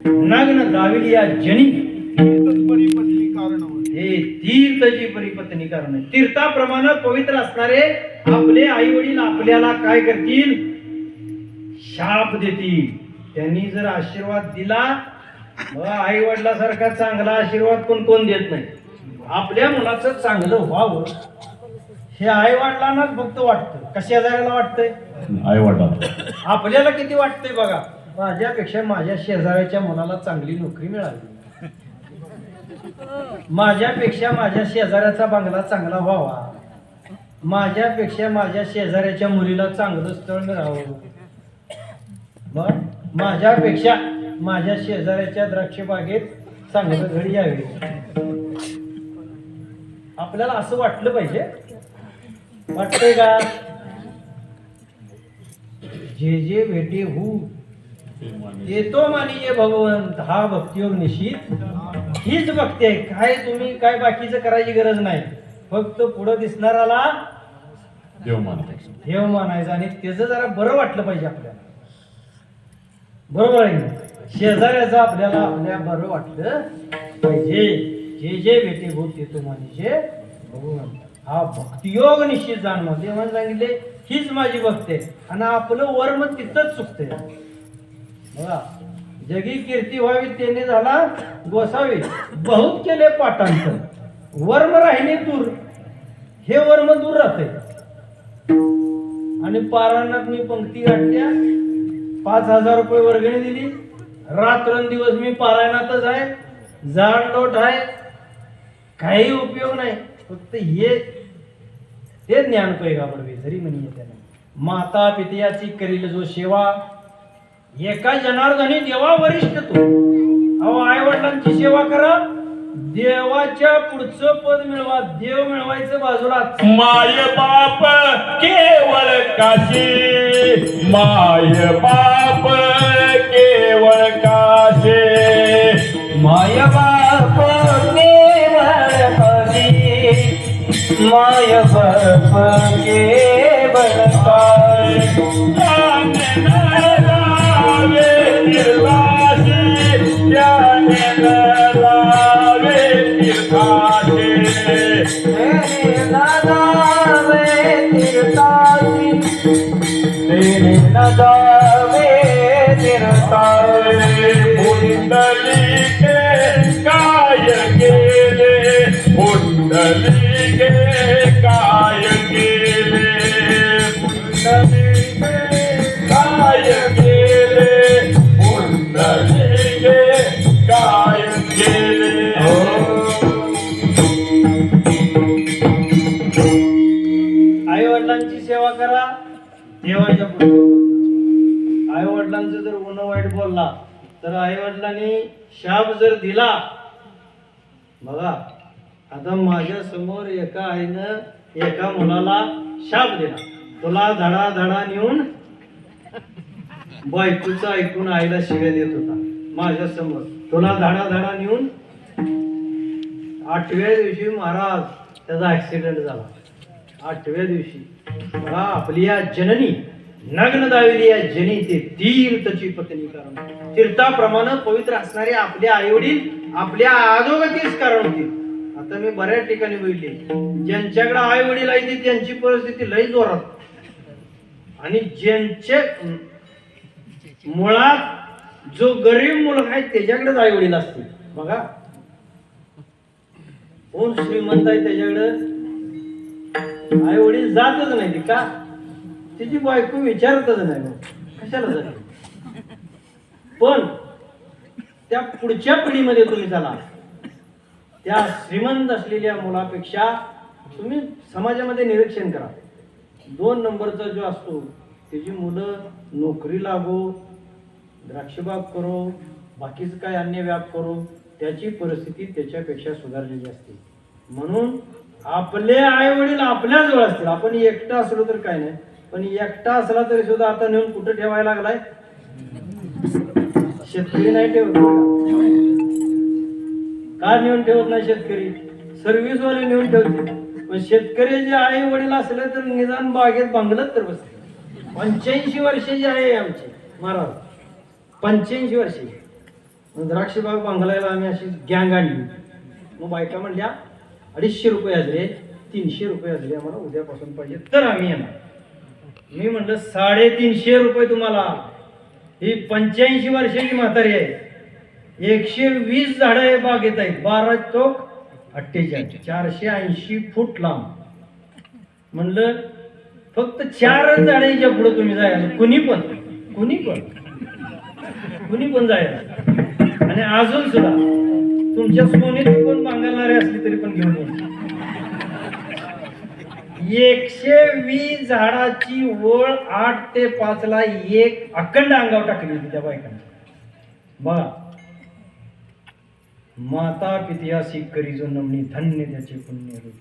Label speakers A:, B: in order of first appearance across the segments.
A: नग्न दाविली या जनी
B: परिपत्नी कारण होय.
A: हे तीर्थची परिपत्नी कारण आहे. तीर्थाप्रमाणे पवित्र असणारे आपले आई वडील आपल्याला काय करतील? शाप देतील. त्यांनी जर आशीर्वाद दिला, आई वडिलासारखा चांगला आशीर्वाद कोण देत नाही. आपल्या मुलाचं चांगलं व्हावं हे आई वडिलांनाच फक्त वाटतं. कशा शेजाऱ्याला वाटतंय?
C: आई वडला
A: आपल्याला किती वाटतंय बघा, माझ्यापेक्षा माझ्या शेजाऱ्याच्या मुलाला चांगली नोकरी मिळाली, माझ्यापेक्षा माझ्या शेजाऱ्याचा बंगला चांगला व्हावा, माझ्यापेक्षा माझ्या शेजाऱ्याच्या मुलीला चांगलं स्थळ मिळावं, मग माझ्यापेक्षा माझ्या शेजाऱ्याच्या द्राक्ष बागेत चांगलं घडी यावे. आपल्याला असं वाटलं पाहिजे. वाटतंय का? जे जे भेटे हो येतो मानिये भगवंत, हा भक्तियोग निश्चित हीच भक्ती आहे. काय तुम्ही काय बाकीचं करायची गरज नाही. फक्त पुढं दिसणाराला
C: देव मानायचं.
A: देव मानायचं आणि त्याचं जरा बरं वाटलं पाहिजे आपल्याला. बरोबर आहे ना? शेजाऱ्याचं आपल्याला बरं वाटलं पाहिजे. जे जे भेटे भूत येतो मानिये भगवंत, हा भक्तियोग निश्चित जाणव. देवाने सांगितले हीच माझी भक्ती आहे. आणि आपलं वर्म तिथंच चुकतंय बघा. जगी कीर्ती व्हावी त्याने झाला गोसावी, बहुत केले पाठांतर, वर्म राहिले दूर. हे वर्म दूर राहते. आणि पारायणात मी पंक्ती गाठल्या, 5,000 रुपये वर्गणी दिली, रात्रंदिवस मी पारायणातच आहे, जाड लोट आहे, काही उपयोग नाही. फक्त हे ज्ञान पैगाबर जरी म्हणे त्याने. माता पित्याची करील जो सेवा, एका जनार्दनी देवा वरिष्ठ तो. अहो आई वडिलांची सेवा करा, देवाच्या पुढचं पद मिळवा. देव मिळवायचं बाजूला.
C: माय बाप केवळ काशी, माय बाप केवळ काशी,
A: माय बाप केवळ काशी, माय बाप केवळ काशी.
C: काय गेले पुंडलिके, काय गेले काय गेले पुंडलिके, काय गेले.
A: आई वडिलांची सेवा करा, देवाच्या पुढे. आई वडिलांचं जर गुण वाईट बोलला तर आई वडिलांनी शाप जर दिला, बघा आता माझ्या समोर एका आईनं एका मुलाला शाप दिला, तुला धडा धडा नेऊन बायकोचं ऐकून आईला शिव्या देत होता माझ्या समोर. तुला धडा धडा नेऊन 8व्या दिवशी महाराज त्याचा ऍक्सिडेंट झाला. 8व्या दिवशी बघा, आपली या जननी नग्न दाविली या जनी ते तीर्थची पत्नी कारण. तीर्थाप्रमाणे पवित्र असणारे आपले आई वडील आपल्या अधोगतीच कारण होतील. आता मी बऱ्याच ठिकाणी बघितले, ज्यांच्याकडे आई वडील आहे त्यांची परिस्थिती लई जोरात, आणि ज्यांचे मुळात जो गरीब मुलगा आहे त्याच्याकडेच आई वडील असतील. बघा कोण श्रीमंत आहे त्याच्याकडे आई वडील जातच नाही. का? तिची बायको विचारतच नाही, कशाला जाते. पण त्या पुढच्या पिढीमध्ये तुम्ही चला, त्या श्रीमंत असलेल्या मुलापेक्षा तुम्ही समाजामध्ये निरीक्षण करा. 2 नंबरचा जो असतो त्याची मुलं नोकरी लागो, द्राक्षबाग करो, बाकीचं काय अन्य व्याप करो, त्याची परिस्थिती त्याच्यापेक्षा सुधारलेली असते. म्हणून आपले आई वडील आपल्या जवळ असतील. आपण एकटा असलो तर काय नाही, पण एकटा असला तरी सुद्धा आता नेऊन कुठं ठेवायला लागलाय? शेतकरी नाही ठेवत का? नेऊन ठेवत नाही शेतकरी, सर्व्हिसवाले नेऊन ठेवते. पण शेतकऱ्याचे आई वडील असले तर निदान बागेत बांगलत तर बसते. 85 वर्षाची आहे आमची महाराज, 85 वर्षाची. मग द्राक्षबाग बांगलायला आम्ही अशी गँग आणली. मग बायका म्हणल्या 250 रुपये हजरे, 300 रुपये हजरे आम्हाला उद्यापासून पाहिजे तर आम्ही येणार. मी म्हणलं 350 रुपये तुम्हाला. ही 85 वर्षाची म्हातारी आहे, 120 झाडं आहे बागेत आहेत, 12 चौक 48, 480 फूट लांब. म्हणलं फक्त 4च झाडांच्या पुढे तुम्ही जायला, कुणी पण जायला. आणि अजून सुद्धा तुमच्या सोनीत कोण बांगलणारे असली तरी पण घेऊन यायची. 120 झाडाची ओळ 8 ते 5 ला एक अखंड अंगावर टाकली होती त्या बायकांनी. बघा, माता पित्यासी करी जो नमणी, धन्य त्याचे पुण्य रूप.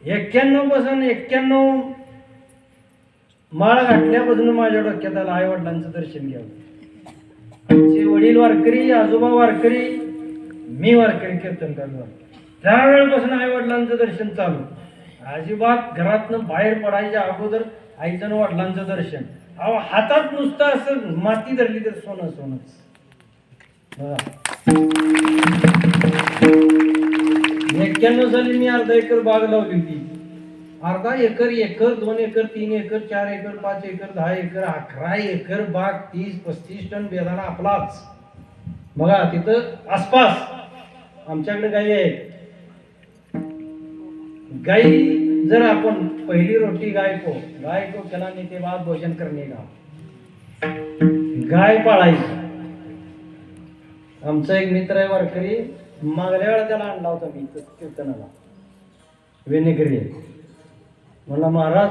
A: 91 पासून 91 माळ घातल्यापासून माझ्या डोक्यात आलं आई वडिलांचं दर्शन घ्यावं. आमचे वडील वारकरी, आजोबा वारकरी, मी वारकरी, कीर्तनकार. त्यावेळेपासून आई वडिलांचं दर्शन चालू. अजिबात घरातनं बाहेर पडायच्या अगोदर आईचं वडिलांचं दर्शन. अहो, हातात नुसतं असं माती धरली तर सोनच. 91 साली मी अर्धा एकर बाग लावली होती. अर्धा acre, 2 acre, 3 acre, 4 acre, 5 acre, 10 acre, 11 acre बाग, 30-35 टन बेदाणा आपलाच. बघा, तिथं आसपास आमच्याकडे गाई आहेत. गाई जर आपण पहिली रोटी गाय को केला नाही ते बाद भोजन करणे का, गाय पाळायची. आमचा एक मित्र आहे वारकरी, मागल्या वेळा त्याला आणला होता मी कीर्तनाला, वेनेकरी आहे. म्हणला महाराज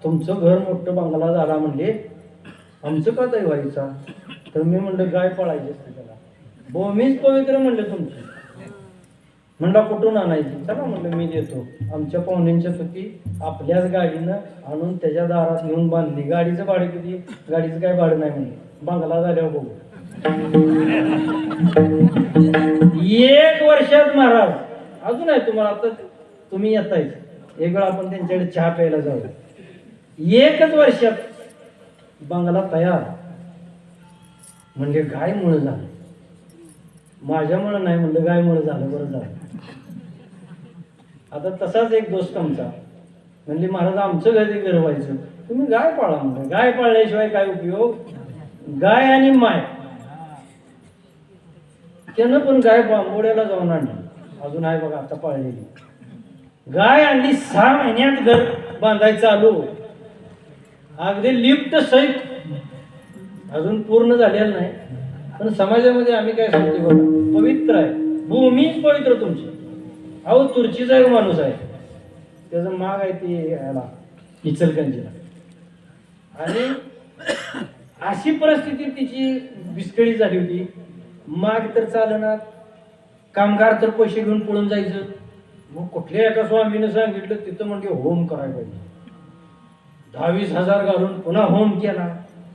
A: तुमचं घर मोठं बंगला झाला म्हणले, आमचं का ताई व्हायचा? तर मी म्हणलं गाय पाळायची असते त्याला. भूमीच पवित्र म्हणलं तुमची. म्हणला कुठून आणायची? चला म्हणलं मी देतो. आमच्या पाहुण्यांच्या पती आपल्याच गाडीनं आणून त्याच्या दारात नेऊन बांधली. गाडीचं भाडं किती? गाडीचं काय भाडं नाही म्हणलं, बंगला झाल्यावर बघू. 1 वर्षात महाराज, अजून आहे तुम्हाला, आता तुम्ही येताय एक वेळा आपण त्यांच्याकडे चहा प्यायला जाऊ. 1च वर्षात बंगला तयार. म्हणजे गायमुळे झालं, माझ्यामुळे नाही म्हणलं, गायमुळे झालं. बरं झालं. आता तसाच एक दोस्त आमचा म्हणजे महाराज आमचं घरी घर व्हायचं, तुम्ही गाय पाळा म्हणलं. गाय पाळल्याशिवाय काय उपयोग? गाय आणि माय. त्यानं पण गाय बांबोड्याला जाऊन आणली, अजून आहे बघा आता पाळलेली. गाय आणली, 6 महिन्यात घर बांधायचं चालू. अगदी लिफ्ट सहित, अजून पूर्ण झालेलं नाही. पण समाजामध्ये आम्ही काय सांगतो बघा, पवित्र आहे, भूमीच पवित्र तुमची. अहो, तुर्चीचा एक माणूस आहे, त्याचं माग आहे ती ह्याला इचलकरंजीला. आणि अशी परिस्थिती तिची विस्कळीत झाली होती. माग तर चालणार, कामगार तर पैसे घेऊन पळून जायचं. मग कुठल्या एका स्वामीने सांगितलं तिथं म्हणजे होम करायला पाहिजे. 10-20 हजार घालून पुन्हा होम केला,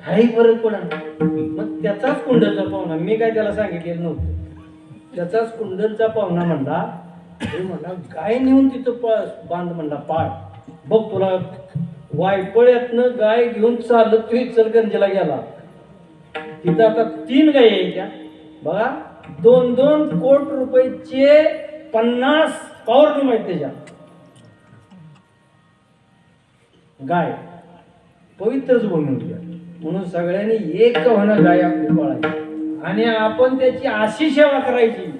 A: काही फरक पडला. मग त्याचाच कुंडलचा पाहुणा, मी काय त्याला सांगितलेलं नव्हतं, त्याचाच कुंडलचा पाहुणा म्हणला, म्हणला गाय नेऊन तिथं बांध म्हणला, पाळ बघ तुला. वायपळ्यातनं गाय घेऊन चालत तो इचलकरंजीला गेला. तिथं आता 3 गायी आहेत त्या बघा. 2-2 कोटी रुपयाचे 50 पॉवर रूम आहेत त्याच्या. गाय पवित्रच भूमी होती. म्हणून सगळ्यांनी एक का होणा गाय आपली पाळायची आणि आपण त्याची अशी सेवा करायची.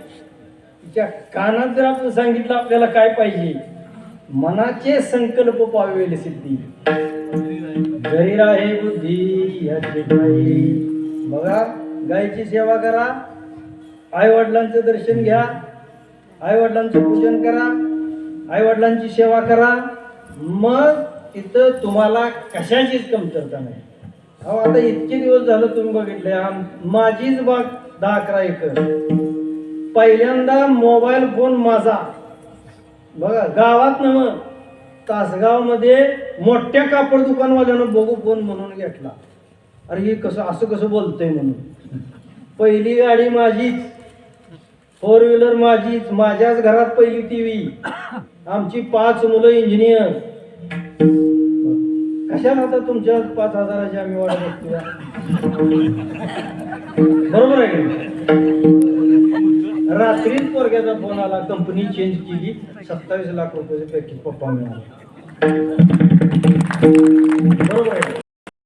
A: तिच्या कानात जर आपण सांगितलं आपल्याला काय पाहिजे, मनाचे संकल्प पावेल सिद्धी. घरी राहे बुद्धी याची पाहिजे. बघा, गायची सेवा करा, आई वडिलांचं दर्शन घ्या, आई वडिलांचं पूजन करा, आई वडिलांची सेवा करा. मग तिथं तुम्हाला कशाचीच कमतरता नाही. अहो, आता इतके दिवस झालं तुम्ही बघितले, माझीच बाग 10-11 एकर. पहिल्यांदा मोबाईल फोन माझा बघा गावात नव्ह, तासगाव मध्ये मोठ्या कापड दुकानवाल्यानं बघू फोन म्हणून घेतला. अरे हे कसं असं कसं बोलतंय म्हणून. पहिली गाडी माझीच, 4 व्हीलर माझीच, माझ्याच घरात पहिली टीव्ही, आमची 5 मुलं इंजिनियर. कशाला आता तुमच्या 5,000ची आम्ही वाढ बघतोय? बरोबर आहे. रात्रीच पोरग्याचा फोन आला, कंपनी चेंज केली, 27 लाख रुपयाचे पॅकेज पप्पा मिळाले. बरोबर आहे.